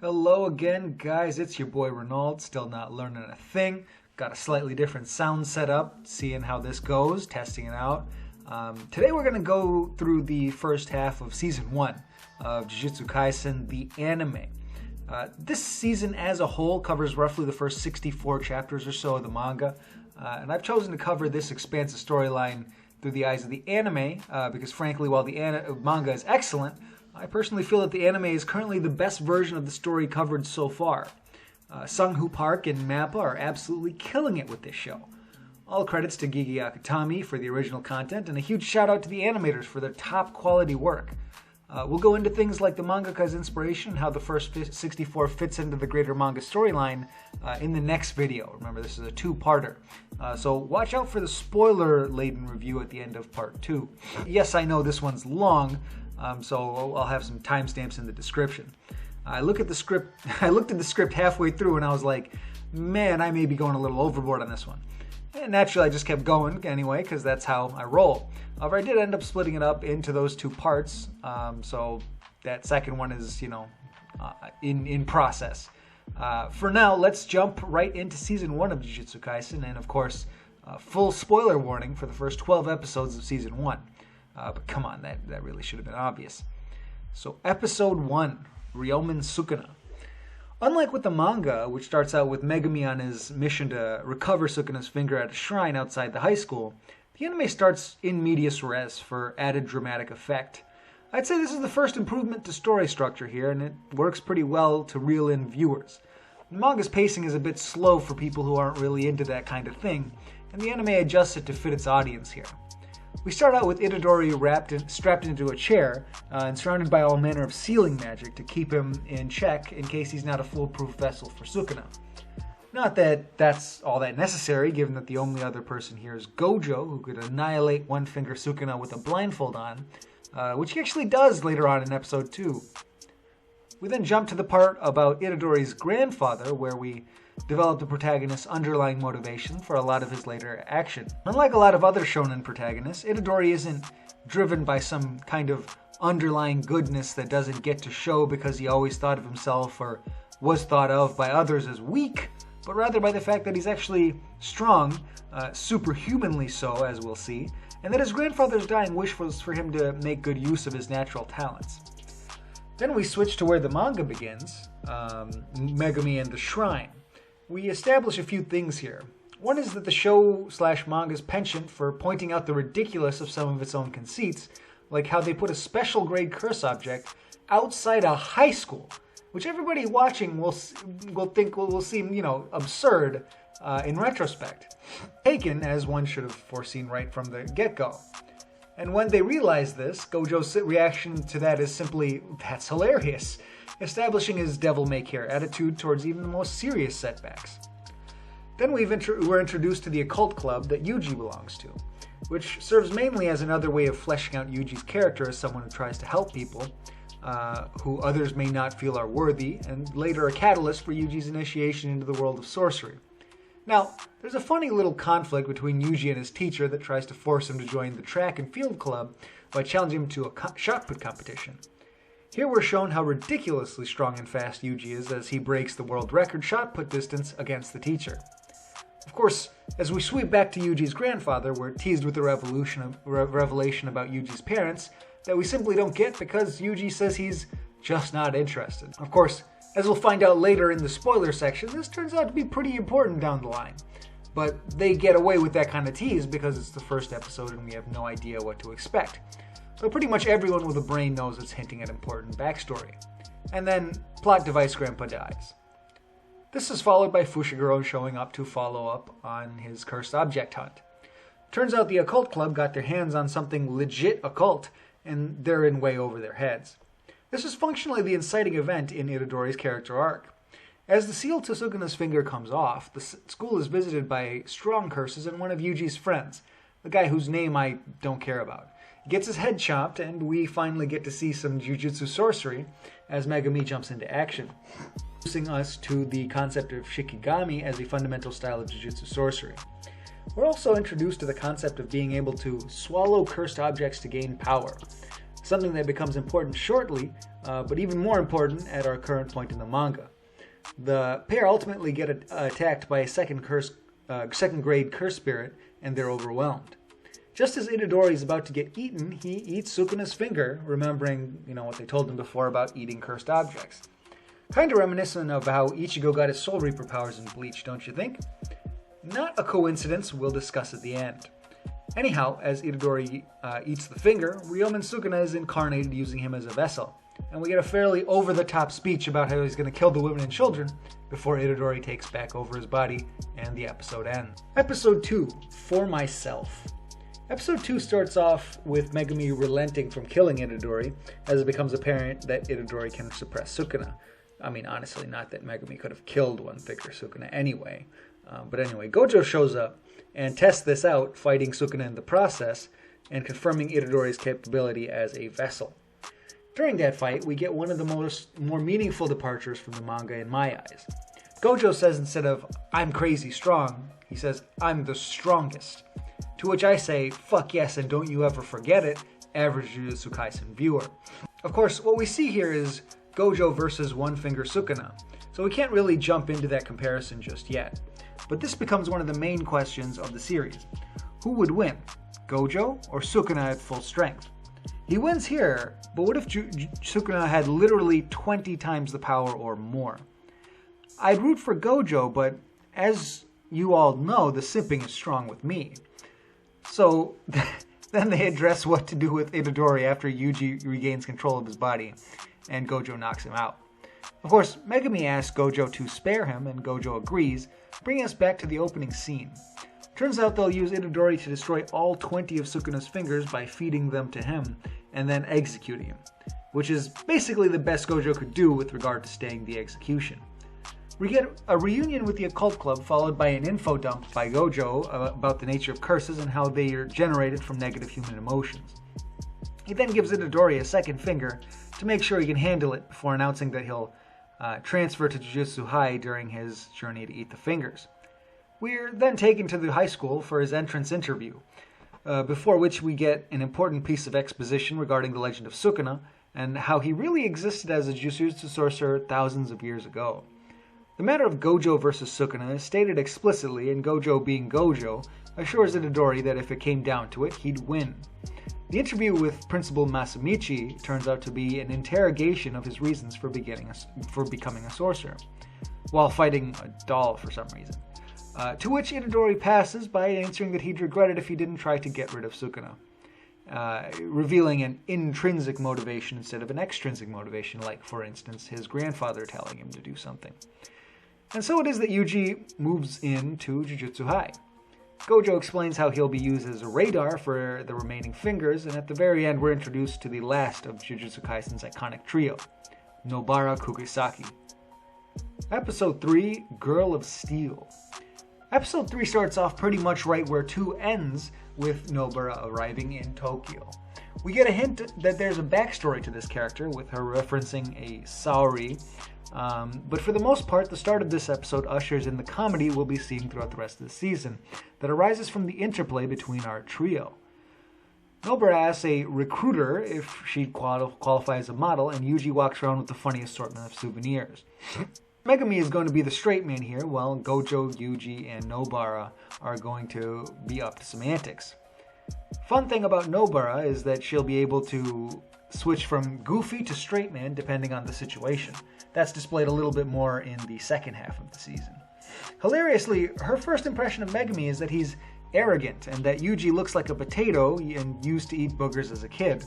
Hello again, guys. It's your boy Renault, still not learning a thing. Got a slightly different sound setup, seeing how this goes, testing it out. Today we're going to go through the first half of Season 1 of Jujutsu Kaisen, the anime. This season as a whole covers roughly the first 64 chapters or so of the manga, and I've chosen to cover this expansive storyline through the eyes of the anime, because frankly, while the manga is excellent, I personally feel that the anime is currently the best version of the story covered so far. Sung-Hoo Park and Mappa are absolutely killing it with this show. All credits to Gigi Akutami for the original content, and a huge shout out to the animators for their top quality work. We'll go into things like the mangaka's inspiration, how the first 64 fits into the greater manga storyline in the next video. Remember, this is a two-parter. So watch out for the spoiler-laden review at the end of part 2. Yes, I know this one's long, so I'll have some timestamps in the description. I looked at the script halfway through and I was like, man, I may be going a little overboard on this one. And naturally, I just kept going anyway, because that's how I roll. However, I did end up splitting it up into those two parts, so that second one is, in process. For now, let's jump right into Season 1 of Jujutsu Kaisen, and of course, full spoiler warning for the first 12 episodes of Season 1. But come on, that really should have been obvious. So, Episode 1, Ryomen Sukuna. Unlike with the manga, which starts out with Megumi on his mission to recover Sukuna's finger at a shrine outside the high school, the anime starts in medias res for added dramatic effect. I'd say this is the first improvement to story structure here, and it works pretty well to reel in viewers. The manga's pacing is a bit slow for people who aren't really into that kind of thing, and the anime adjusts it to fit its audience here. We start out with Itadori strapped into a chair and surrounded by all manner of sealing magic to keep him in check in case he's not a foolproof vessel for Sukuna. Not that that's all that necessary, given that the only other person here is Gojo, who could annihilate one-finger Sukuna with a blindfold on, which he actually does later on in Episode 2. We then jump to the part about Itadori's grandfather, where we develop the protagonist's underlying motivation for a lot of his later action. Unlike a lot of other shonen protagonists, Itadori isn't driven by some kind of underlying goodness that doesn't get to show because he always thought of himself or was thought of by others as weak, but rather by the fact that he's actually strong, superhumanly so, as we'll see, and that his grandfather's dying wish was for him to make good use of his natural talents. Then we switch to where the manga begins, Megumi and the Shrine. We establish a few things here. One is that the show/manga's penchant for pointing out the ridiculous of some of its own conceits, like how they put a special grade curse object outside a high school, which everybody watching will seem, absurd in retrospect. Taken, as one should have foreseen right from the get-go. And when they realize this, Gojo's reaction to that is simply, that's hilarious, establishing his devil-may-care attitude towards even the most serious setbacks. Then we're introduced to the occult club that Yuji belongs to, which serves mainly as another way of fleshing out Yuji's character as someone who tries to help people, who others may not feel are worthy, and later a catalyst for Yuji's initiation into the world of sorcery. Now, there's a funny little conflict between Yuji and his teacher that tries to force him to join the track and field club by challenging him to a shot put competition. Here we're shown how ridiculously strong and fast Yuji is as he breaks the world record shot put distance against the teacher. Of course, as we sweep back to Yuji's grandfather, we're teased with the revelation about Yuji's parents that we simply don't get because Yuji says he's just not interested. Of course, as we'll find out later in the spoiler section, this turns out to be pretty important down the line. But they get away with that kind of tease because it's the first episode and we have no idea what to expect. So pretty much everyone with a brain knows it's hinting at important backstory. And then, plot device Grandpa dies. This is followed by Fushiguro showing up to follow up on his cursed object hunt. Turns out the occult club got their hands on something legit occult, and they're in way over their heads. This is functionally the inciting event in Itadori's character arc. As the seal to Sukuna's finger comes off, the school is visited by strong curses and one of Yuji's friends, the guy whose name I don't care about. He gets his head chopped, and we finally get to see some Jujutsu sorcery as Megumi jumps into action, introducing us to the concept of Shikigami as a fundamental style of Jujutsu sorcery. We're also introduced to the concept of being able to swallow cursed objects to gain power. something that becomes important shortly, but even more important at our current point in the manga. The pair ultimately get attacked by a second grade curse spirit, and they're overwhelmed. Just as Itadori is about to get eaten, he eats Sukuna's finger, remembering, what they told him before about eating cursed objects. Kind of reminiscent of how Ichigo got his Soul Reaper powers in Bleach, don't you think? Not a coincidence, we'll discuss at the end. Anyhow, as Itadori eats the finger, Ryomen Sukuna is incarnated using him as a vessel, and we get a fairly over-the-top speech about how he's going to kill the women and children before Itadori takes back over his body, and the episode ends. Episode 2, For Myself. Episode 2 starts off with Megumi relenting from killing Itadori, as it becomes apparent that Itadori can suppress Sukuna. I mean, honestly, not that Megumi could have killed one-figure Sukuna anyway. But anyway, Gojo shows up and tests this out, fighting Sukuna in the process, and confirming Itadori's capability as a vessel. During that fight, we get one of the more meaningful departures from the manga in my eyes. Gojo says instead of, "I'm crazy strong," he says, "I'm the strongest." To which I say, fuck yes, and don't you ever forget it, average Jujutsu Kaisen viewer. Of course, what we see here is Gojo versus One Finger Sukuna, so we can't really jump into that comparison just yet. But this becomes one of the main questions of the series. Who would win, Gojo or Sukuna at full strength? He wins here, but what if Sukuna had literally 20 times the power or more? I'd root for Gojo, but as you all know, the simping is strong with me. So then they address what to do with Itadori after Yuji regains control of his body, and Gojo knocks him out. Of course, Megumi asks Gojo to spare him, and Gojo agrees, bringing us back to the opening scene. Turns out they'll use Itadori to destroy all 20 of Sukuna's fingers by feeding them to him, and then executing him, which is basically the best Gojo could do with regard to staying the execution. We get a reunion with the Occult Club, followed by an info dump by Gojo about the nature of curses and how they are generated from negative human emotions. He then gives Itadori a second finger to make sure he can handle it before announcing that he'll transfer to Jujutsu High during his journey to eat the fingers. We're then taken to the high school for his entrance interview, before which we get an important piece of exposition regarding the legend of Sukuna and how he really existed as a Jujutsu sorcerer thousands of years ago. The matter of Gojo versus Sukuna is stated explicitly, and Gojo being Gojo assures Itadori that if it came down to it, he'd win. The interview with Principal Masamichi turns out to be an interrogation of his reasons for becoming a sorcerer, while fighting a doll for some reason. To which Itadori passes by answering that he'd regret it if he didn't try to get rid of Sukuna, revealing an intrinsic motivation instead of an extrinsic motivation, like, for instance, his grandfather telling him to do something. And so it is that Yuji moves into Jujutsu High. Gojo explains how he'll be used as a radar for the remaining fingers, and at the very end we're introduced to the last of Jujutsu Kaisen's iconic trio, Nobara Kugisaki. Episode 3, Girl of Steel. Episode 3 starts off pretty much right where 2 ends, with Nobara arriving in Tokyo. We get a hint that there's a backstory to this character, with her referencing a Saori, but for the most part, the start of this episode ushers in the comedy we'll be seeing throughout the rest of the season, that arises from the interplay between our trio. Nobara asks a recruiter if she'd qualify as a model, and Yuji walks around with the funny assortment of souvenirs. Megumi is going to be the straight man here, while Gojo, Yuji, and Nobara are going to be up to some antics. Fun thing about Nobara is that she'll be able to switch from goofy to straight man depending on the situation. That's displayed a little bit more in the second half of the season. Hilariously, her first impression of Megumi is that he's arrogant and that Yuji looks like a potato and used to eat boogers as a kid.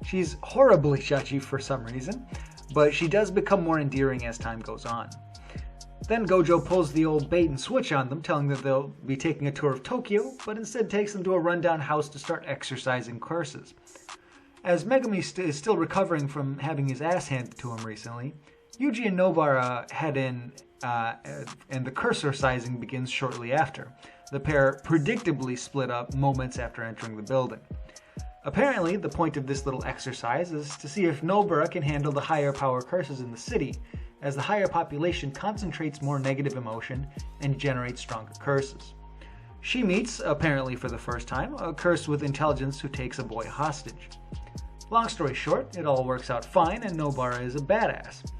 She's horribly judgy for some reason, but she does become more endearing as time goes on. Then Gojo pulls the old bait and switch on them, telling them they'll be taking a tour of Tokyo, but instead takes them to a rundown house to start exercising curses. As Megumi is still recovering from having his ass handed to him recently, Yuji and Nobara head in, and the cursor sizing begins shortly after. The pair predictably split up moments after entering the building. Apparently, the point of this little exercise is to see if Nobara can handle the higher power curses in the city, as the higher population concentrates more negative emotion and generates stronger curses. She meets, apparently for the first time, a curse with intelligence who takes a boy hostage. Long story short, it all works out fine and Nobara is a badass.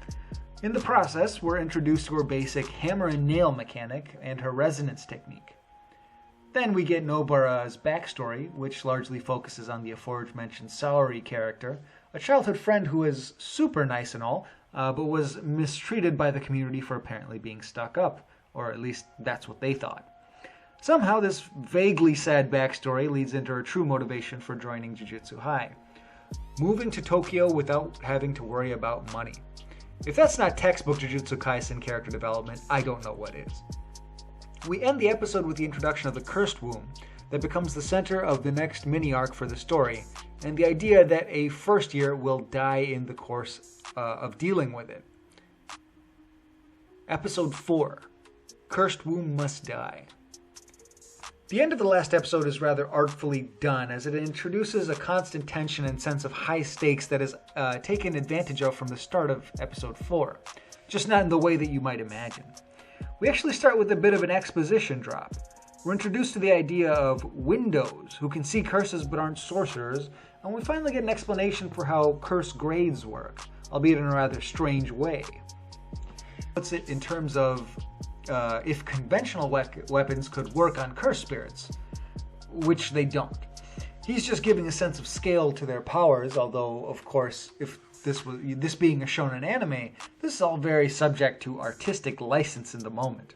In the process, we're introduced to her basic hammer and nail mechanic and her resonance technique. Then we get Nobara's backstory, which largely focuses on the aforementioned Saori character, a childhood friend who is super nice and all, but was mistreated by the community for apparently being stuck up, or at least that's what they thought. Somehow this vaguely sad backstory leads into her true motivation for joining Jujutsu High. Moving to Tokyo without having to worry about money. If that's not textbook Jujutsu Kaisen character development, I don't know what is. We end the episode with the introduction of the Cursed Womb that becomes the center of the next mini-arc for the story, and the idea that a first year will die in the course of dealing with it. Episode 4. Cursed Womb Must Die. The end of the last episode is rather artfully done, as it introduces a constant tension and sense of high stakes that is taken advantage of from the start of episode 4, just not in the way that you might imagine. We actually start with a bit of an exposition drop. We're introduced to the idea of windows, who can see curses but aren't sorcerers, and we finally get an explanation for how curse grades work, albeit in a rather strange way. Puts it in terms of if conventional weapons could work on curse spirits, which they don't. He's just giving a sense of scale to their powers, although, of course, if this being a shonen anime, this is all very subject to artistic license in the moment.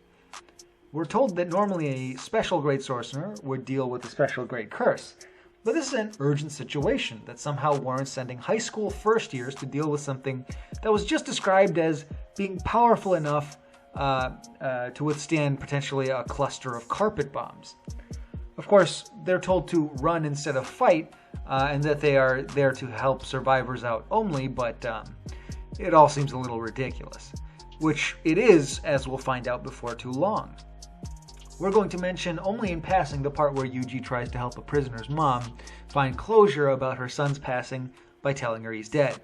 We're told that normally a special grade sorcerer would deal with a special grade curse, but this is an urgent situation that somehow warrants sending high school first years to deal with something that was just described as being powerful enough to withstand potentially a cluster of carpet bombs. Of course, they're told to run instead of fight, and that they are there to help survivors out only, but it all seems a little ridiculous. Which it is, as we'll find out before too long. We're going to mention only in passing the part where Yuji tries to help a prisoner's mom find closure about her son's passing by telling her he's dead.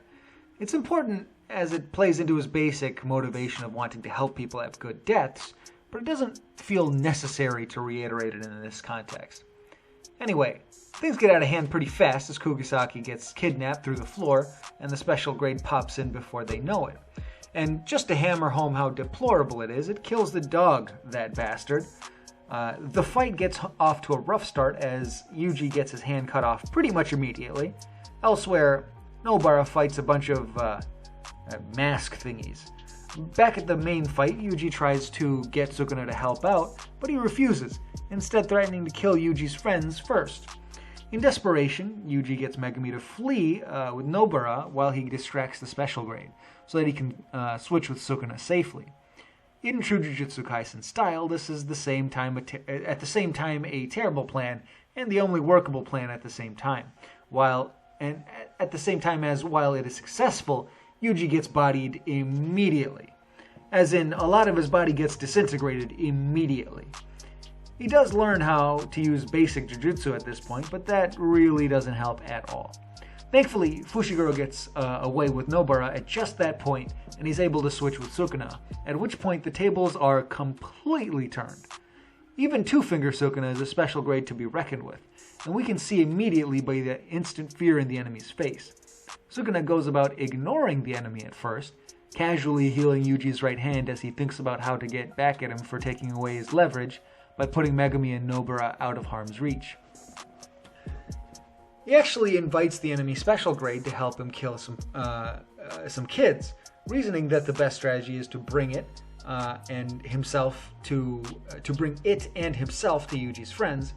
It's important as it plays into his basic motivation of wanting to help people have good deaths, but it doesn't feel necessary to reiterate it in this context. Anyway, things get out of hand pretty fast as Kugisaki gets kidnapped through the floor and the special grade pops in before they know it. And just to hammer home how deplorable it is, it kills the dog, that bastard. The fight gets off to a rough start as Yuji gets his hand cut off pretty much immediately. Elsewhere, Nobara fights a bunch of mask thingies. Back at the main fight, Yuji tries to get Sukuna to help out, but he refuses, instead threatening to kill Yuji's friends first. In desperation, Yuji gets Megumi to flee with Nobara while he distracts the special grade, so that he can switch with Sukuna safely. In true Jujutsu Kaisen style, this is at the same time a terrible plan, and the only workable plan at the same time. While it is successful, Yuji gets bodied immediately. As in, a lot of his body gets disintegrated immediately. He does learn how to use basic Jujutsu at this point, but that really doesn't help at all. Thankfully, Fushiguro gets away with Nobara at just that point, and he's able to switch with Sukuna, at which point the tables are completely turned. Even Two-Finger Sukuna is a special grade to be reckoned with, and we can see immediately by the instant fear in the enemy's face. Sukuna goes about ignoring the enemy at first, casually healing Yuji's right hand as he thinks about how to get back at him for taking away his leverage by putting Megumi and Nobara out of harm's reach. He actually invites the enemy special grade to help him kill some kids, reasoning that the best strategy is to bring it and himself to bring it and himself to Yuji's friends,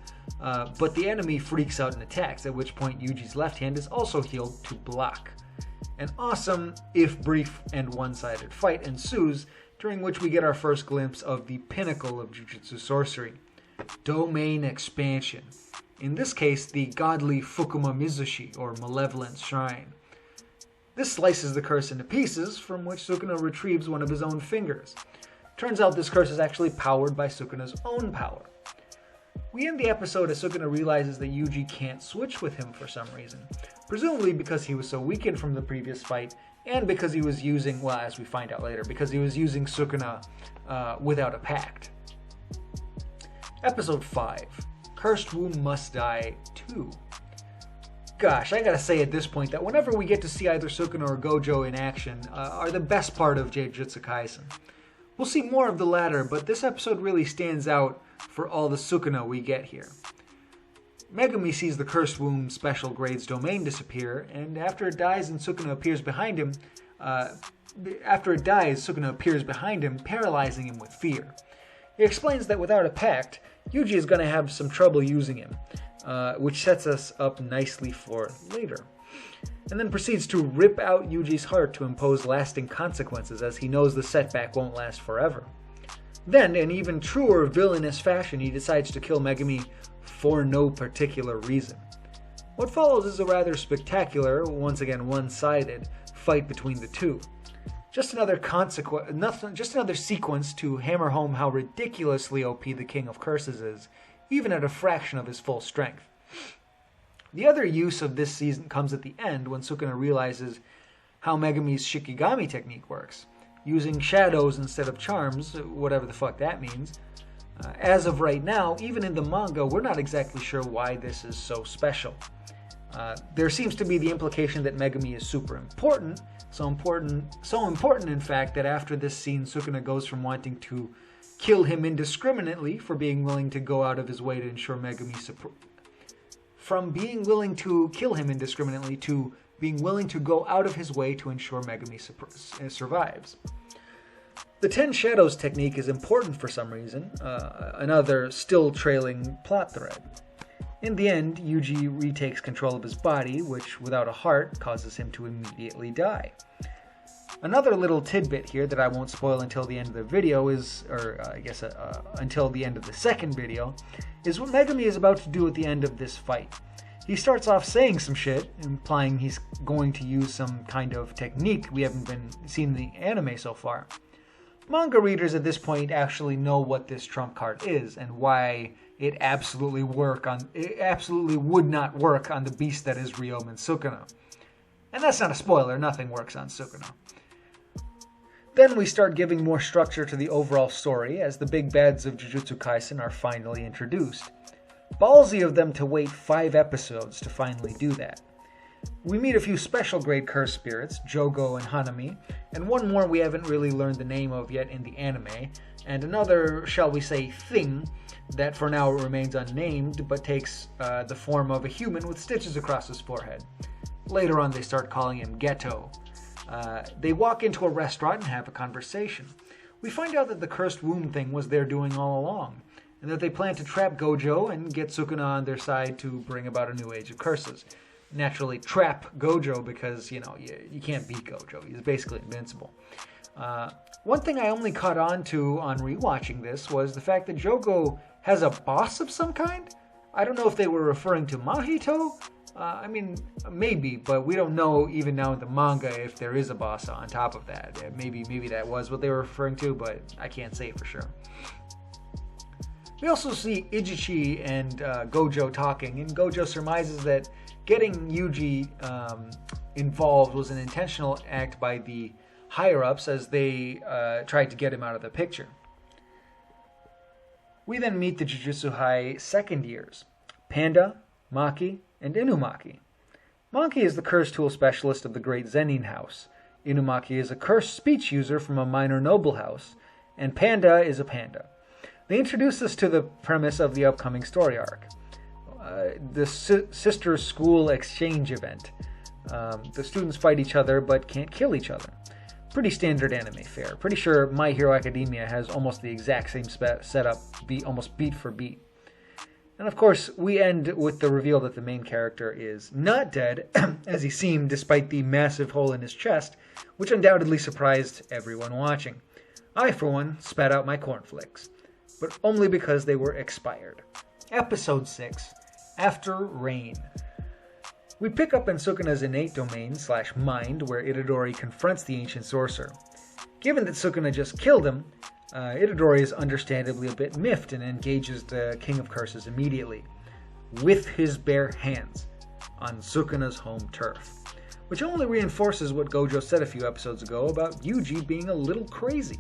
but the enemy freaks out and attacks, at which point Yuji's left hand is also healed to block. An awesome, if brief and one-sided fight ensues, during which we get our first glimpse of the pinnacle of Jujutsu sorcery, domain expansion. In this case, the godly Fukuma Mizushi, or Malevolent Shrine. This slices the curse into pieces, from which Sukuna retrieves one of his own fingers. Turns out this curse is actually powered by Sukuna's own power. We end the episode as Sukuna realizes that Yuji can't switch with him for some reason, presumably because he was so weakened from the previous fight, and because he was using, well, as we find out later, because he was using Sukuna without a pact. Episode 5. Cursed Womb Must Die 2. Gosh, I gotta say at this point that whenever we get to see either Sukuna or Gojo in action are the best part of Jujutsu Kaisen. We'll see more of the latter, but this episode really stands out for all the Sukuna we get here. Megumi sees the Cursed Womb Special Grades domain disappear, and after it dies, Sukuna appears behind him, paralyzing him with fear. He explains that without a pact, Yuji is going to have some trouble using him, which sets us up nicely for later. And then proceeds to rip out Yuji's heart to impose lasting consequences, as he knows the setback won't last forever. Then, in even truer villainous fashion, he decides to kill Megumi for no particular reason. What follows is a rather spectacular, once again one-sided, fight between the two. Just another sequence to hammer home how ridiculously OP the King of Curses is, even at a fraction of his full strength. The other use of this season comes at the end when Sukuna realizes how Megumi's Shikigami technique works, using shadows instead of charms, whatever the fuck that means. As of right now, even in the manga, we're not exactly sure why this is so special. There seems to be the implication that Megumi is super important, so important in fact that after this scene Sukuna goes from wanting to kill him indiscriminately for being willing to go out of his way to ensure Megumi from being willing to kill him indiscriminately to being willing to go out of his way to ensure Megumi survives. The 10 Shadows technique is important for some reason, another still trailing plot thread. In the end, Yuji retakes control of his body, which without a heart causes him to immediately die. Another little tidbit here that I won't spoil until the end of the video until the end of the second video, is what Megumi is about to do at the end of this fight. He starts off saying some shit, implying he's going to use some kind of technique we haven't seen in the anime so far. Manga readers at this point actually know what this trump card is and why it absolutely would not work on the beast that is Ryomen Sukuna. And that's not a spoiler, nothing works on Sukuna. Then we start giving more structure to the overall story as the big bads of Jujutsu Kaisen are finally introduced. Ballsy of them to wait 5 episodes to finally do that. We meet a few special grade curse spirits, Jogo and Hanami, and one more we haven't really learned the name of yet in the anime, and another, shall we say, thing that for now remains unnamed but takes the form of a human with stitches across his forehead. Later on they start calling him Ghetto. They walk into a restaurant and have a conversation. We find out that the cursed womb thing was their doing all along, and that they plan to trap Gojo and get Sukuna on their side to bring about a new age of curses. Naturally, trap Gojo because, you can't beat Gojo. He's basically invincible. One thing I only caught on to on rewatching this was the fact that Jogo has a boss of some kind. I don't know if they were referring to Mahito. Maybe, but we don't know even now in the manga if there is a boss on top of that. Maybe that was what they were referring to, but I can't say for sure. We also see Ijichi and Gojo talking, and Gojo surmises that getting Yuji involved was an intentional act by the higher-ups as they tried to get him out of the picture. We then meet the Jujutsu High second years, Panda, Maki, and Inumaki. Maki is the curse tool specialist of the Great Zenin House. Inumaki is a cursed speech user from a minor noble house, and Panda is a panda. They introduce us to the premise of the upcoming story arc. The sister school exchange event. The students fight each other but can't kill each other. Pretty standard anime fare. Pretty sure My Hero Academia has almost the exact same setup, almost beat for beat. And of course, we end with the reveal that the main character is not dead, as he seemed despite the massive hole in his chest, which undoubtedly surprised everyone watching. I, for one, spat out my cornflakes, but only because they were expired. Episode 6, After Rain. We pick up in Sukuna's innate domain / mind, where Itadori confronts the ancient sorcerer. Given that Sukuna just killed him, Itadori is understandably a bit miffed and engages the King of Curses immediately, with his bare hands, on Sukuna's home turf, which only reinforces what Gojo said a few episodes ago about Yuji being a little crazy.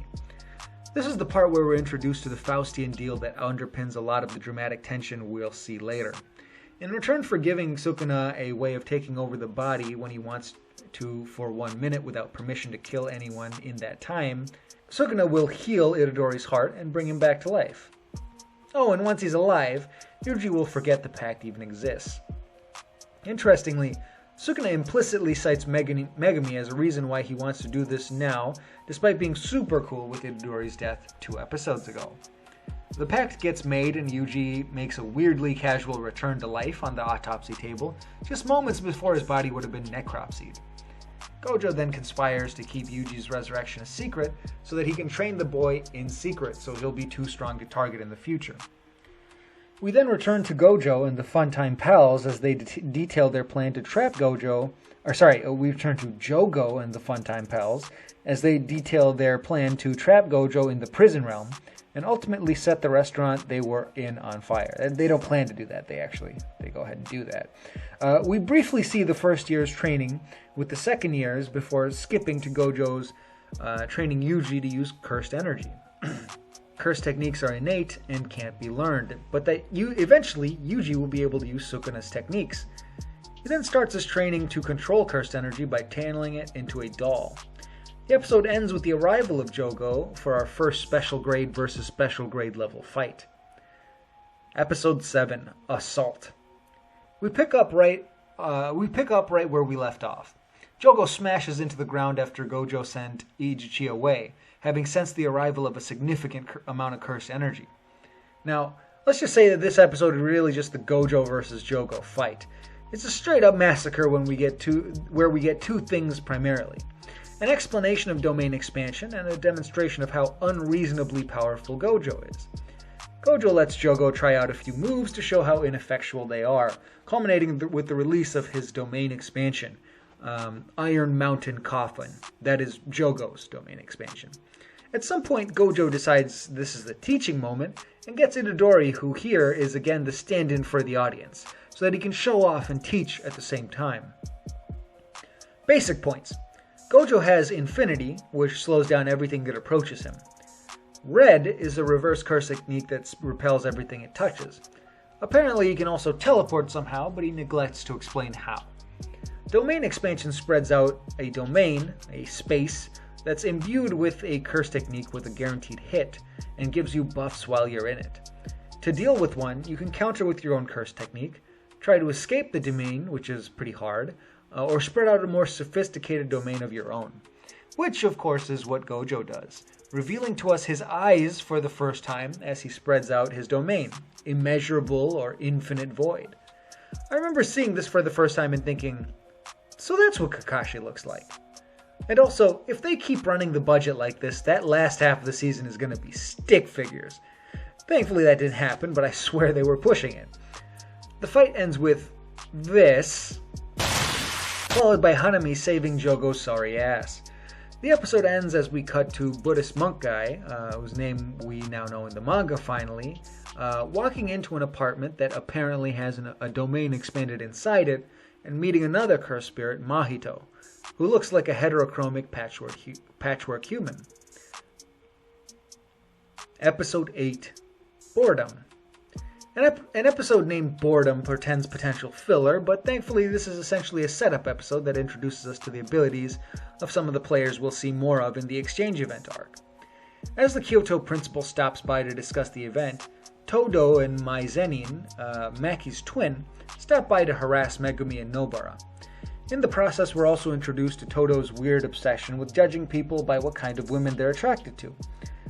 This is the part where we're introduced to the Faustian deal that underpins a lot of the dramatic tension we'll see later. In return for giving Sukuna a way of taking over the body when he wants to for 1 minute without permission to kill anyone in that time, Sukuna will heal Itadori's heart and bring him back to life. Oh, and once he's alive, Yuji will forget the pact even exists. Interestingly, Sukuna implicitly cites Megumi as a reason why he wants to do this now, despite being super cool with Itadori's death 2 episodes ago. The pact gets made and Yuji makes a weirdly casual return to life on the autopsy table, just moments before his body would have been necropsied. Gojo then conspires to keep Yuji's resurrection a secret so that he can train the boy in secret so he'll be too strong to target in the future. We then return to Gojo and the Funtime Pals as they detail their plan to trap Gojo. We return to Jogo and the Funtime Pals as they detail their plan to trap Gojo in the prison realm and ultimately set the restaurant they were in on fire. And they don't plan to do that. They go ahead and do that. We briefly see the first year's training with the second years before skipping to Gojo's training Yuji to use cursed energy. Cursed techniques are innate and can't be learned, but that eventually Yuji will be able to use Sukuna's techniques. He then starts his training to control cursed energy by channeling it into a doll. The episode ends with the arrival of Jogo for our first special grade versus special grade level fight. Episode 7, Assault. We pick up right where we left off. Jogo smashes into the ground after Gojo sent Iijichi away, having sensed the arrival of a significant amount of cursed energy. Now, let's just say that this episode is really just the Gojo versus Jogo fight. It's a straight-up massacre where we get two things primarily: an explanation of domain expansion and a demonstration of how unreasonably powerful Gojo is. Gojo lets Jogo try out a few moves to show how ineffectual they are, culminating with the release of his domain expansion, Iron Mountain Coffin. That is Jogo's domain expansion. At some point, Gojo decides this is the teaching moment and gets Itadori, who here is again the stand-in for the audience, so that he can show off and teach at the same time. Basic points. Gojo has Infinity, which slows down everything that approaches him. Red is a reverse curse technique that repels everything it touches. Apparently he can also teleport somehow, but he neglects to explain how. Domain expansion spreads out a domain, a space, that's imbued with a curse technique with a guaranteed hit, and gives you buffs while you're in it. To deal with one, you can counter with your own curse technique, try to escape the domain, which is pretty hard, or spread out a more sophisticated domain of your own. Which, of course, is what Gojo does, revealing to us his eyes for the first time as he spreads out his domain, immeasurable or infinite void. I remember seeing this for the first time and thinking, so that's what Kakashi looks like. And also, if they keep running the budget like this, that last half of the season is going to be stick figures. Thankfully that didn't happen, but I swear they were pushing it. The fight ends with this, followed by Hanami saving Jogo's sorry ass. The episode ends as we cut to Buddhist monk guy, whose name we now know in the manga finally, walking into an apartment that apparently has a domain expanded inside it, and meeting another cursed spirit, Mahito, who looks like a heterochromic patchwork human. Episode 8, Boredom. An episode named Boredom portends potential filler, but thankfully this is essentially a setup episode that introduces us to the abilities of some of the players we'll see more of in the exchange event arc. As the Kyoto principal stops by to discuss the event, Todo and Maizenin, Maki's twin, stop by to harass Megumi and Nobara. In the process, we're also introduced to Todo's weird obsession with judging people by what kind of women they're attracted to,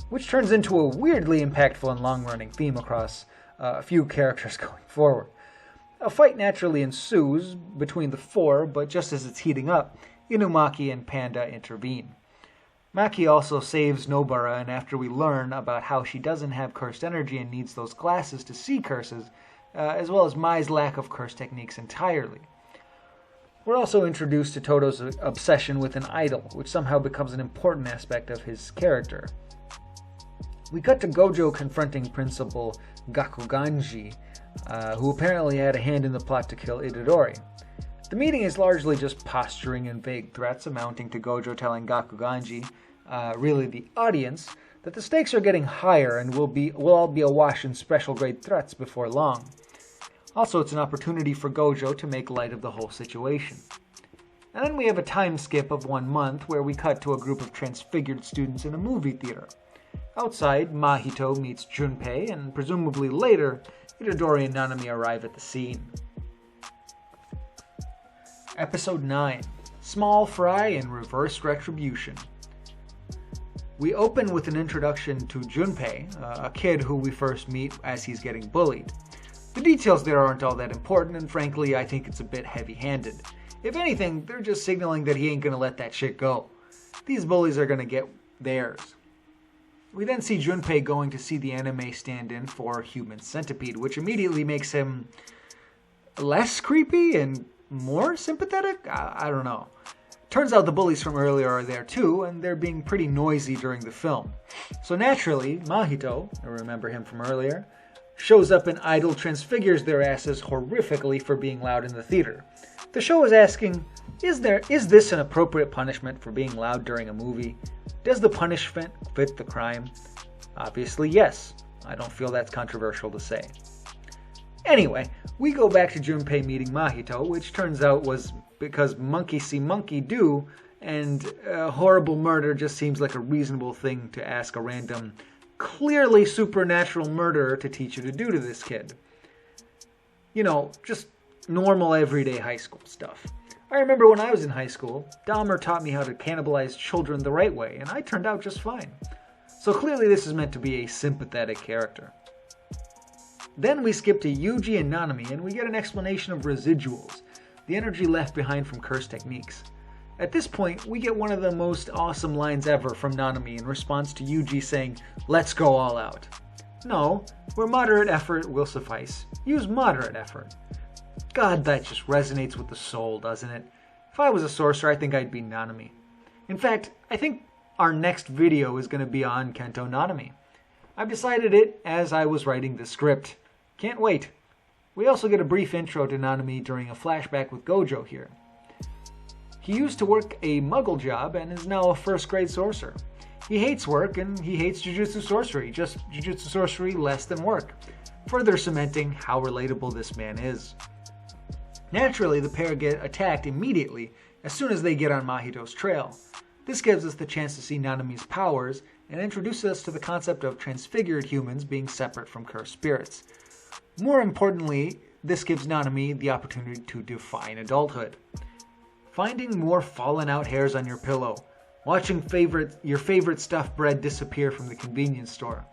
which turns into a weirdly impactful and long-running theme across a few characters going forward. A fight naturally ensues between the four, but just as it's heating up, Inumaki and Panda intervene. Maki also saves Nobara, and after we learn about how she doesn't have cursed energy and needs those glasses to see curses, as well as Mai's lack of curse techniques entirely. We're also introduced to Todo's obsession with an idol, which somehow becomes an important aspect of his character. We cut to Gojo confronting Principal Gakuganji, who apparently had a hand in the plot to kill Itadori. The meeting is largely just posturing and vague threats, amounting to Gojo telling Gakuganji, really the audience, that the stakes are getting higher and will all be awash in special grade threats before long. Also, it's an opportunity for Gojo to make light of the whole situation. And then we have a time skip of 1 month where we cut to a group of transfigured students in a movie theater. Outside, Mahito meets Junpei, and presumably later, Itadori and Nanami arrive at the scene. Episode 9. Small Fry and Reverse Retribution. We open with an introduction to Junpei, a kid who we first meet as he's getting bullied. The details there aren't all that important, and frankly, I think it's a bit heavy-handed. If anything, they're just signaling that he ain't gonna let that shit go. These bullies are gonna get theirs. We then see Junpei going to see the anime stand-in for Human Centipede, which immediately makes him less creepy and more sympathetic? I don't know. Turns out the bullies from earlier are there too, and they're being pretty noisy during the film. So naturally, Mahito, I remember him from earlier, shows up and idle transfigures their asses horrifically for being loud in the theater. The show is asking, is this an appropriate punishment for being loud during a movie? Does the punishment fit the crime? Obviously yes. I don't feel that's controversial to say. Anyway, we go back to Junpei meeting Mahito, which turns out was because monkey see monkey do, and horrible murder just seems like a reasonable thing to ask a random, clearly supernatural murderer to teach you to do to this kid. You know, just normal everyday high school stuff. I remember when I was in high school, Dahmer taught me how to cannibalize children the right way, and I turned out just fine. So clearly this is meant to be a sympathetic character. Then we skip to Yuji and Nanami, and we get an explanation of residuals, the energy left behind from curse techniques. At this point, we get one of the most awesome lines ever from Nanami in response to Yuji saying, "Let's go all out." No, where moderate effort will suffice, use moderate effort. God, that just resonates with the soul, doesn't it? If I was a sorcerer, I think I'd be Nanami. In fact, I think our next video is going to be on Kento Nanami. I've decided it as I was writing the script. Can't wait. We also get a brief intro to Nanami during a flashback with Gojo here. He used to work a muggle job and is now a first-grade sorcerer. He hates work and he hates Jujutsu sorcery, just Jujutsu sorcery less than work, further cementing how relatable this man is. Naturally, the pair get attacked immediately as soon as they get on Mahito's trail. This gives us the chance to see Nanami's powers and introduces us to the concept of transfigured humans being separate from cursed spirits. More importantly, this gives Nanami the opportunity to define adulthood. Finding more fallen out hairs on your pillow, watching your favorite stuffed bread disappear from the convenience store.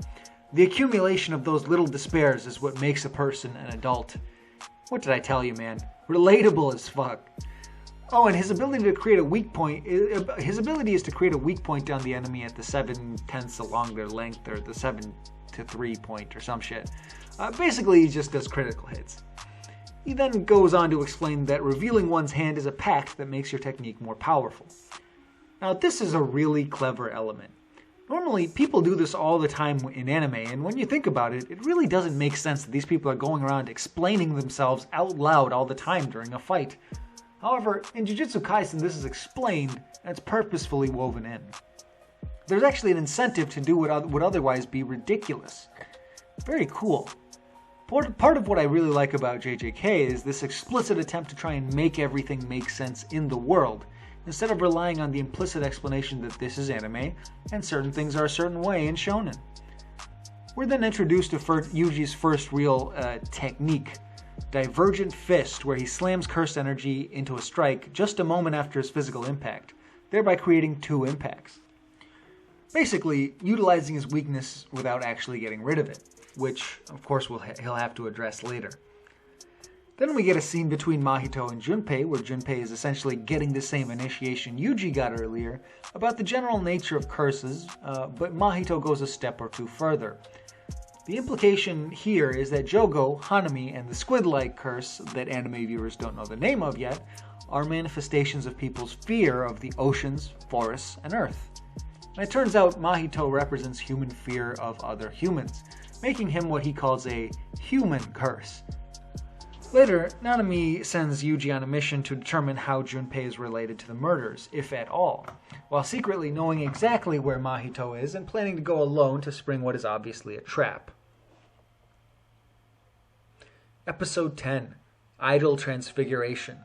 The accumulation of those little despairs is what makes a person an adult. What did I tell you, man? Relatable as fuck. Oh, and his ability to create a weak point, his ability is to create a weak point on the enemy at the 7/10 along their length, or the 7 to 3 point or some shit. Basically, he just does critical hits. He then goes on to explain that revealing one's hand is a pact that makes your technique more powerful. Now, this is a really clever element. Normally, people do this all the time in anime, and when you think about it, it really doesn't make sense that these people are going around explaining themselves out loud all the time during a fight. However, in Jujutsu Kaisen, this is explained, and it's purposefully woven in. There's actually an incentive to do what would otherwise be ridiculous. Very cool. Part of what I really like about JJK is this explicit attempt to try and make everything make sense in the world, instead of relying on the implicit explanation that this is anime, and certain things are a certain way in shonen. We're then introduced to Yuji's first real technique, Divergent Fist, where he slams cursed energy into a strike just a moment after his physical impact, thereby creating 2 impacts. Basically, utilizing his weakness without actually getting rid of it, which, of course, he'll have to address later. Then we get a scene between Mahito and Junpei, where Junpei is essentially getting the same initiation Yuji got earlier about the general nature of curses, but Mahito goes a step or 2 further. The implication here is that Jogo, Hanami, and the squid-like curse that anime viewers don't know the name of yet are manifestations of people's fear of the oceans, forests, and earth. And it turns out Mahito represents human fear of other humans, making him what he calls a human curse. Later, Nanami sends Yuji on a mission to determine how Junpei is related to the murders, if at all, while secretly knowing exactly where Mahito is and planning to go alone to spring what is obviously a trap. Episode 10, Idol Transfiguration.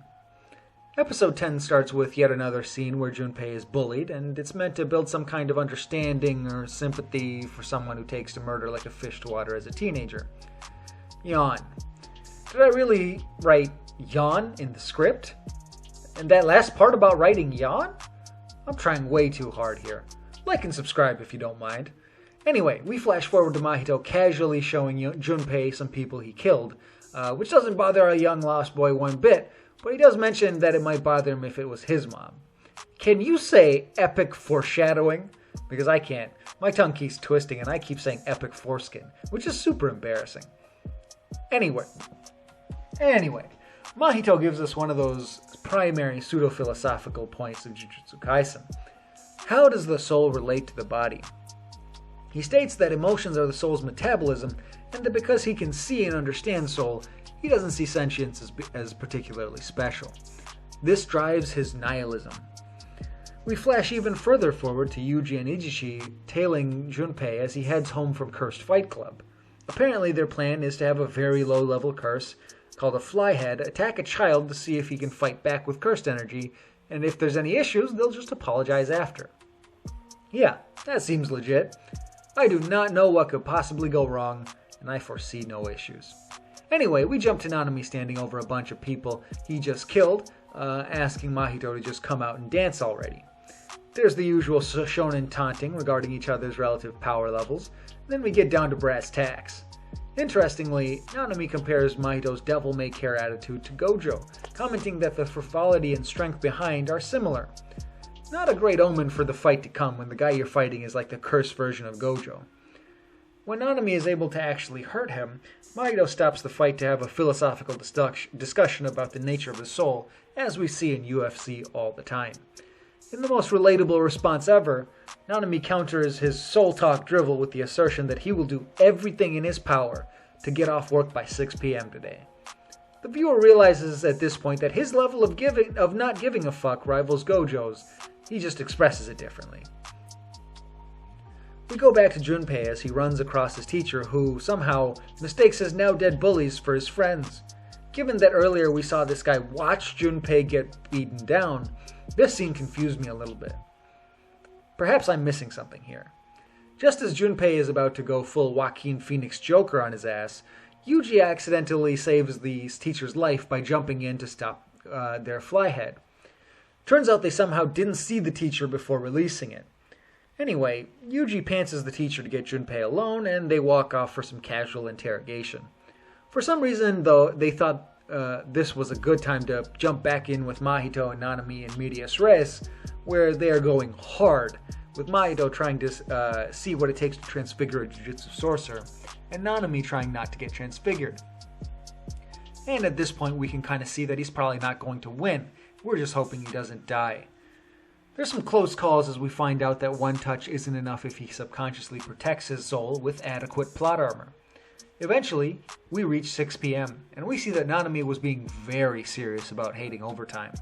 Episode 10 starts with yet another scene where Junpei is bullied, and it's meant to build some kind of understanding or sympathy for someone who takes to murder like a fish to water as a teenager. Yawn. Did I really write yawn in the script? And that last part about writing yawn? I'm trying way too hard here. Like and subscribe if you don't mind. Anyway, we flash forward to Mahito casually showing Junpei some people he killed, which doesn't bother our young lost boy one bit, but he does mention that it might bother him if it was his mom. Can you say epic foreshadowing? Because I can't. My tongue keeps twisting and I keep saying epic foreskin, which is super embarrassing. Anyway, Mahito gives us one of those primary pseudo-philosophical points of Jujutsu Kaisen. How does the soul relate to the body? He states that emotions are the soul's metabolism, and that because he can see and understand soul, he doesn't see sentience as particularly special. This drives his nihilism. We flash even further forward to Yuji and Ijishi tailing Junpei as he heads home from Cursed Fight Club. Apparently their plan is to have a very low-level curse called a flyhead attack a child to see if he can fight back with cursed energy, and if there's any issues, they'll just apologize after. Yeah, that seems legit. I do not know what could possibly go wrong, and I foresee no issues. Anyway, we jump to Nanami standing over a bunch of people he just killed, asking Mahito to just come out and dance already. There's the usual shonen taunting regarding each other's relative power levels, then we get down to brass tacks. Interestingly, Nanami compares Mahito's devil-may-care attitude to Gojo, commenting that the frivolity and strength behind are similar. Not a great omen for the fight to come when the guy you're fighting is like the cursed version of Gojo. When Nanami is able to actually hurt him, Mahito stops the fight to have a philosophical discussion about the nature of the soul, as we see in UFC all the time. In the most relatable response ever, Nanami counters his soul talk drivel with the assertion that he will do everything in his power to get off work by 6 p.m. today. The viewer realizes at this point that his level of not giving a fuck rivals Gojo's. He just expresses it differently. We go back to Junpei as he runs across his teacher, who somehow mistakes his now dead bullies for his friends. Given that earlier we saw this guy watch Junpei get beaten down, this scene confused me a little bit. Perhaps I'm missing something here. Just as Junpei is about to go full Joaquin Phoenix Joker on his ass, Yuji accidentally saves the teacher's life by jumping in to stop their flyhead. Turns out they somehow didn't see the teacher before releasing it. Anyway, Yuji pantses the teacher to get Junpei alone, and they walk off for some casual interrogation. For some reason, though, they thought this was a good time to jump back in with Mahito and Nanami in medias res, where they are going hard, with Mahito trying to see what it takes to transfigure a Jujutsu sorcerer, and Nanami trying not to get transfigured. And at this point, we can kind of see that he's probably not going to win. We're just hoping he doesn't die. There's some close calls as we find out that one touch isn't enough if he subconsciously protects his soul with adequate plot armor. Eventually, we reach 6 p.m., and we see that Nanami was being very serious about hating overtime.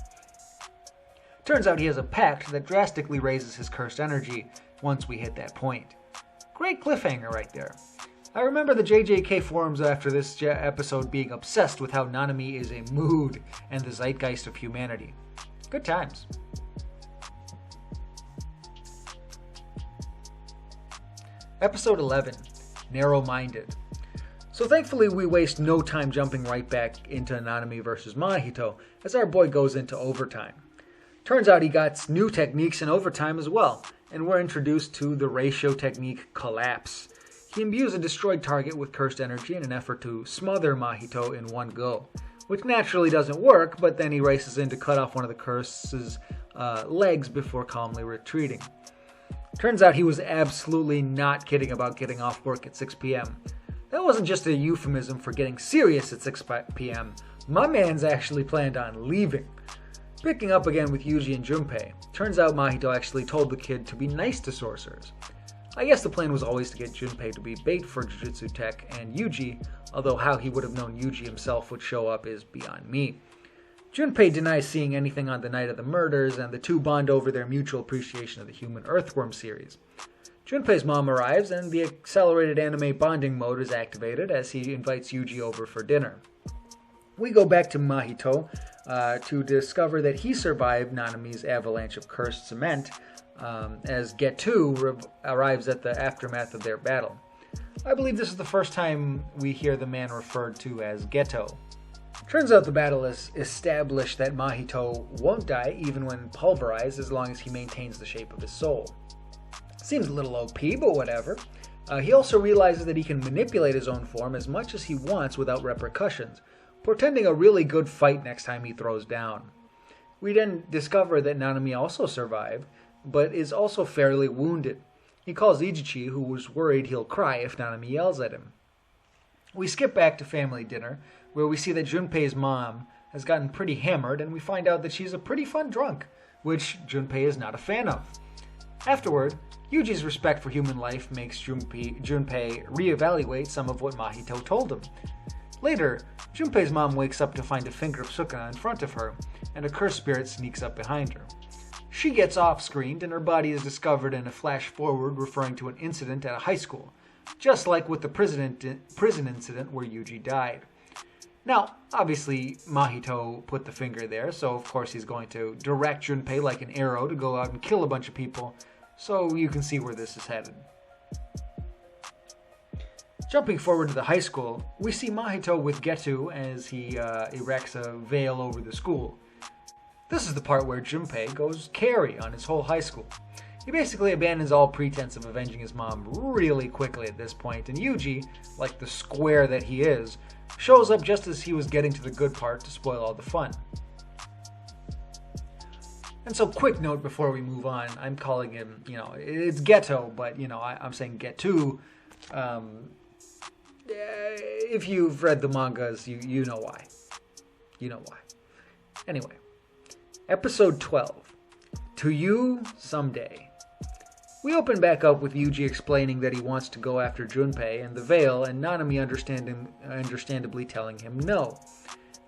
Turns out he has a pact that drastically raises his cursed energy once we hit that point. Great cliffhanger right there. I remember the JJK forums after this episode being obsessed with how Nanami is a mood and the zeitgeist of humanity. Good times. Episode 11, Narrow-Minded. So thankfully we waste no time jumping right back into Nanami vs. Mahito as our boy goes into overtime. Turns out he got new techniques in overtime as well, and we're introduced to the ratio technique Collapse. He imbues a destroyed target with cursed energy in an effort to smother Mahito in one go, which naturally doesn't work, but then he races in to cut off one of the curse's legs before calmly retreating. Turns out he was absolutely not kidding about getting off work at 6 p.m. That wasn't just a euphemism for getting serious at 6 p.m. My man's actually planned on leaving. Picking up again with Yuji and Junpei, turns out Mahito actually told the kid to be nice to sorcerers. I guess the plan was always to get Junpei to be bait for Jujutsu Tech and Yuji, although how he would have known Yuji himself would show up is beyond me. Junpei denies seeing anything on the night of the murders, and the two bond over their mutual appreciation of the Human Earthworm series. Junpei's mom arrives, and the accelerated anime bonding mode is activated as he invites Yuji over for dinner. We go back to Mahito to discover that he survived Nanami's avalanche of cursed cement as Getu arrives at the aftermath of their battle. I believe this is the first time we hear the man referred to as Geto. Turns out the battle has established that Mahito won't die even when pulverized as long as he maintains the shape of his soul. Seems a little OP, but whatever. He also realizes that he can manipulate his own form as much as he wants without repercussions, portending a really good fight next time he throws down. We then discover that Nanami also survived, but is also fairly wounded. He calls Ijichi, who was worried he'll cry if Nanami yells at him. We skip back to family dinner, where we see that Junpei's mom has gotten pretty hammered, and we find out that she's a pretty fun drunk, which Junpei is not a fan of. Afterward, Yuji's respect for human life makes Junpei reevaluate some of what Mahito told him. Later, Junpei's mom wakes up to find a finger of Sukuna in front of her, and a cursed spirit sneaks up behind her. She gets off-screened, and her body is discovered in a flash-forward referring to an incident at a high school, just like with the prison incident where Yuji died. Now, obviously, Mahito put the finger there, so of course he's going to direct Junpei like an arrow to go out and kill a bunch of people, so you can see where this is headed. Jumping forward to the high school, we see Mahito with Getu as he erects a veil over the school. This is the part where Junpei goes carry on his whole high school. He basically abandons all pretense of avenging his mom really quickly at this point, and Yuji, like the square that he is, shows up just as he was getting to the good part to spoil all the fun. And so, quick note before we move on, I'm calling him, it's Geto, but, I'm saying Getu. If you've read the mangas, you know why. You know why. Anyway, episode 12, To You Someday. We open back up with Yuji explaining that he wants to go after Junpei and the veil, and Nanami understandably telling him no.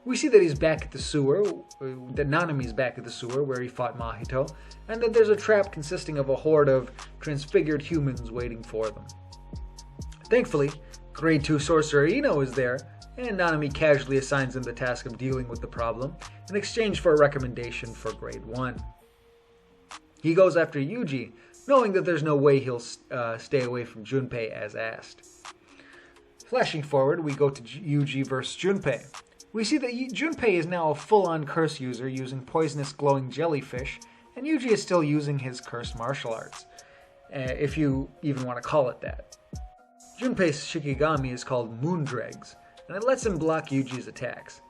We see that he's back at the sewer, that Nanami's back at the sewer where he fought Mahito, and that there's a trap consisting of a horde of transfigured humans waiting for them. Thankfully, Grade 2 Sorcerer Ino is there, and Nanami casually assigns him the task of dealing with the problem in exchange for a recommendation for Grade 1. He goes after Yuji, knowing that there's no way he'll stay away from Junpei as asked. Flashing forward, we go to Yuji versus Junpei. We see that Junpei is now a full-on curse user using poisonous glowing jellyfish, and Yuji is still using his cursed martial arts, if you even want to call it that. Junpei's Shikigami is called Moondregs, and it lets him block Yuji's attacks.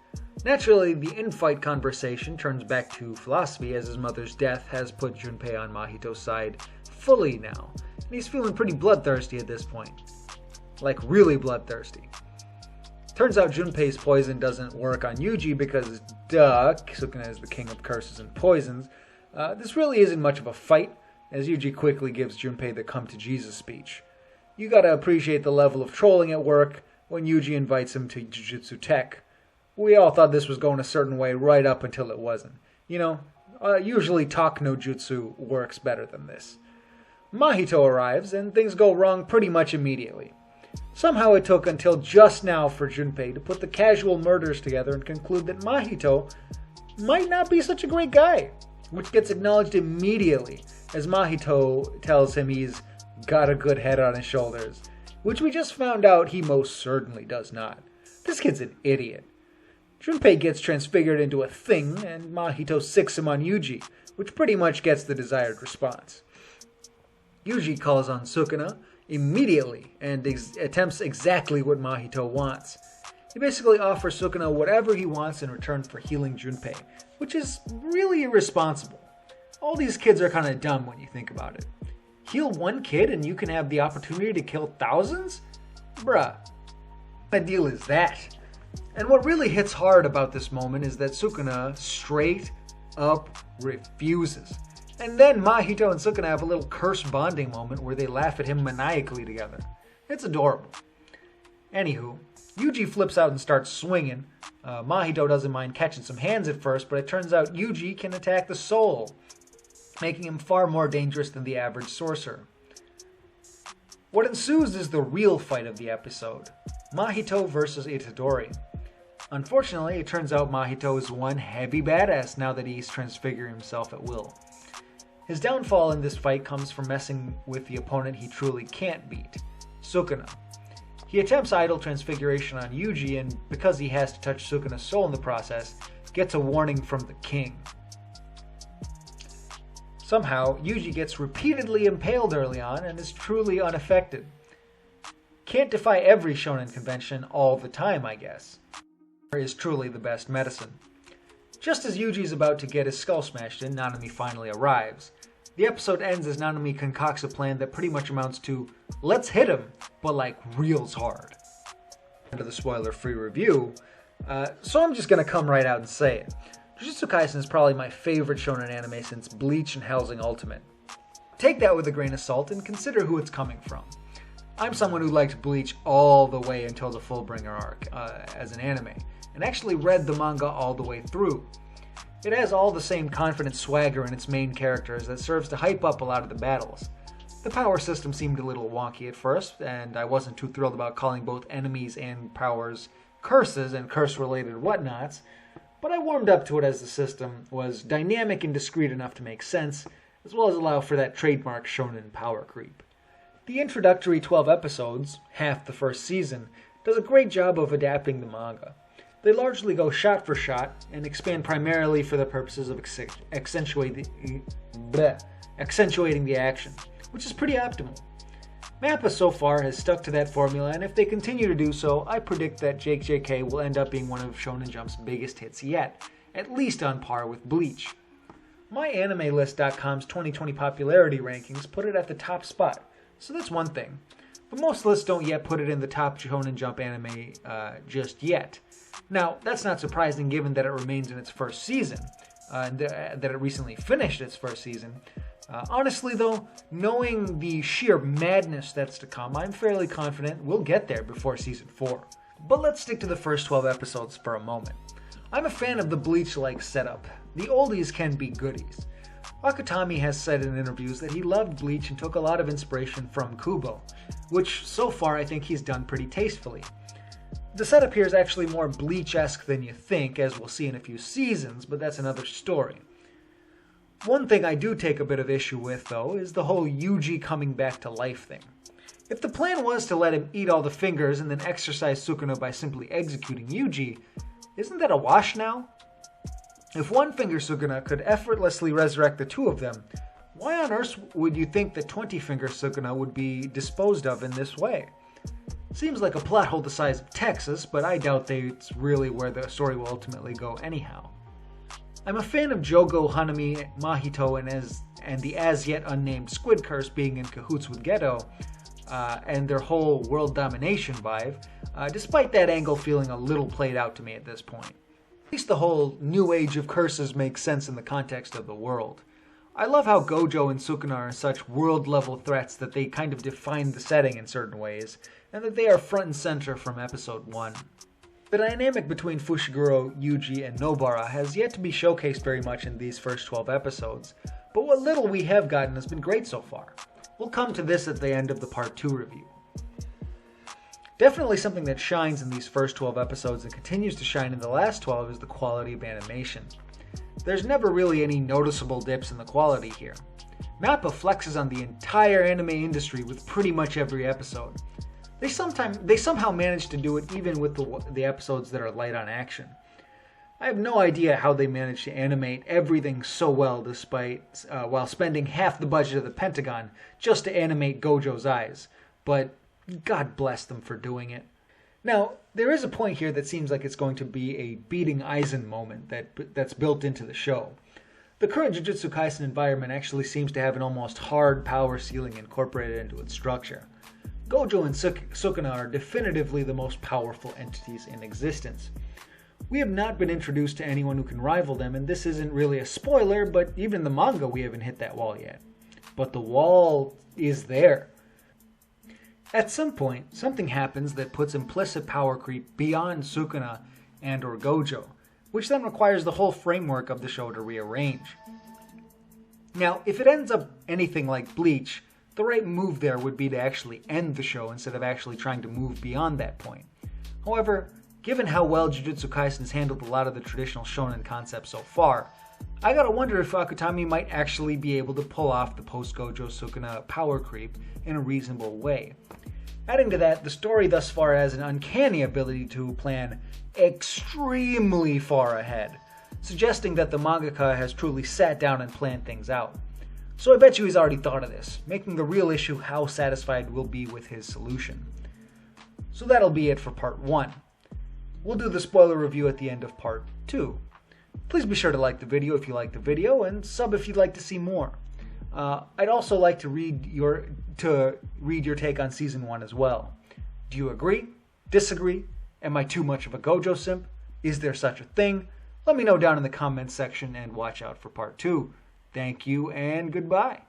Naturally, the in-fight conversation turns back to philosophy as his mother's death has put Junpei on Mahito's side fully now, and he's feeling pretty bloodthirsty at this point. Like, really bloodthirsty. Turns out Junpei's poison doesn't work on Yuji because, duh, Sukuna is the king of curses and poisons. This really isn't much of a fight, as Yuji quickly gives Junpei the come to Jesus speech. You gotta appreciate the level of trolling at work when Yuji invites him to Jujutsu Tech. We all thought this was going a certain way right up until it wasn't. Usually talk no jutsu works better than this. Mahito arrives, and things go wrong pretty much immediately. Somehow it took until just now for Junpei to put the casual murders together and conclude that Mahito might not be such a great guy, which gets acknowledged immediately as Mahito tells him he's got a good head on his shoulders, which we just found out he most certainly does not. This kid's an idiot. Junpei gets transfigured into a thing, and Mahito sicks him on Yuji, which pretty much gets the desired response. Yuji calls on Sukuna immediately and attempts exactly what Mahito wants. He basically offers Sukuna whatever he wants in return for healing Junpei, which is really irresponsible. All these kids are kind of dumb when you think about it. Heal one kid and you can have the opportunity to kill thousands? Bruh. What deal is that? And what really hits hard about this moment is that Sukuna straight up refuses. And then Mahito and Sukuna have a little curse bonding moment where they laugh at him maniacally together. It's adorable. Anywho, Yuji flips out and starts swinging. Mahito doesn't mind catching some hands at first, but it turns out Yuji can attack the soul, making him far more dangerous than the average sorcerer. What ensues is the real fight of the episode, Mahito versus Itadori. Unfortunately, it turns out Mahito is one heavy badass now that he's transfigured himself at will. His downfall in this fight comes from messing with the opponent he truly can't beat, Sukuna. He attempts idle transfiguration on Yuji, and because he has to touch Sukuna's soul in the process, gets a warning from the king. Somehow, Yuji gets repeatedly impaled early on and is truly unaffected. Can't defy every shonen convention all the time, I guess. Is truly the best medicine. Just as Yuji is about to get his skull smashed in, Nanami finally arrives. The episode ends as Nanami concocts a plan that pretty much amounts to, let's hit him, but like reals hard. Into the spoiler-free review, so I'm just gonna come right out and say it. Jujutsu Kaisen is probably my favorite shonen anime since Bleach and Hellsing Ultimate. Take that with a grain of salt and consider who it's coming from. I'm someone who liked Bleach all the way until the Fullbringer arc as an anime, and actually read the manga all the way through. It has all the same confident swagger in its main characters that serves to hype up a lot of the battles. The power system seemed a little wonky at first, and I wasn't too thrilled about calling both enemies and powers curses and curse-related whatnots, but I warmed up to it as the system was dynamic and discreet enough to make sense, as well as allow for that trademark shonen power creep. The introductory 12 episodes, half the first season, does a great job of adapting the manga. They largely go shot for shot and expand primarily for the purposes of accentuating the action, which is pretty optimal. MAPPA so far has stuck to that formula, and if they continue to do so, I predict that Jake JK will end up being one of Shonen Jump's biggest hits yet, at least on par with Bleach. MyAnimeList.com's 2020 popularity rankings put it at the top spot, so that's one thing. But most lists don't yet put it in the top Shonen Jump anime just yet. Now, that's not surprising given that it remains in its first season, and that it recently finished its first season. Honestly though, knowing the sheer madness that's to come, I'm fairly confident we'll get there before Season 4. But let's stick to the first 12 episodes for a moment. I'm a fan of the Bleach-like setup. The oldies can be goodies. Akutami has said in interviews that he loved Bleach and took a lot of inspiration from Kubo, which so far I think he's done pretty tastefully. The setup here is actually more Bleach-esque than you think, as we'll see in a few seasons, but that's another story. One thing I do take a bit of issue with, though, is the whole Yuji coming back to life thing. If the plan was to let him eat all the fingers and then exorcise Sukuna by simply executing Yuji, isn't that a wash now? If one finger Sukuna could effortlessly resurrect the two of them, why on earth would you think that 20-finger Sukuna would be disposed of in this way? Seems like a plot hole the size of Texas, but I doubt that's really where the story will ultimately go anyhow. I'm a fan of Jogo, Hanami, Mahito, and the as-yet unnamed Squid Curse being in cahoots with Geto, and their whole world domination vibe, despite that angle feeling a little played out to me at this point. At least the whole new age of curses makes sense in the context of the world. I love how Gojo and Sukuna are such world-level threats that they kind of define the setting in certain ways, and that they are front and center from episode 1. The dynamic between Fushiguro, Yuji, and Nobara has yet to be showcased very much in these first 12 episodes, but what little we have gotten has been great so far. We'll come to this at the end of the Part 2 review. Definitely something that shines in these first 12 episodes and continues to shine in the last 12 is the quality of animation. There's never really any noticeable dips in the quality here. MAPPA flexes on the entire anime industry with pretty much every episode. They somehow manage to do it even with the episodes that are light on action. I have no idea how they manage to animate everything so well despite while spending half the budget of the Pentagon just to animate Gojo's eyes, but God bless them for doing it. Now, there is a point here that seems like it's going to be a beating Aizen moment that's built into the show. The current Jujutsu Kaisen environment actually seems to have an almost hard power ceiling incorporated into its structure. Gojo and Sukuna are definitively the most powerful entities in existence. We have not been introduced to anyone who can rival them, and this isn't really a spoiler, but even in the manga we haven't hit that wall yet. But the wall is there. At some point, something happens that puts implicit power creep beyond Sukuna and or Gojo, which then requires the whole framework of the show to rearrange. Now, if it ends up anything like Bleach, the right move there would be to actually end the show instead of actually trying to move beyond that point. However, Given how well Jujutsu Kaisen's handled a lot of the traditional shonen concepts so far, I gotta wonder if Akutami might actually be able to pull off the post-Gojo Sukuna power creep in a reasonable way. Adding to that, the story thus far has an uncanny ability to plan extremely far ahead, suggesting that the mangaka has truly sat down and planned things out. So I bet you he's already thought of this, making the real issue how satisfied we'll be with his solution. So that'll be it for part 1. We'll do the spoiler review at the end of part 2. Please be sure to like the video if you like the video, and sub if you'd like to see more. I'd also like to read your take on Season 1 as well. Do you agree? Disagree? Am I too much of a Gojo simp? Is there such a thing? Let me know down in the comments section, and watch out for part 2. Thank you and goodbye.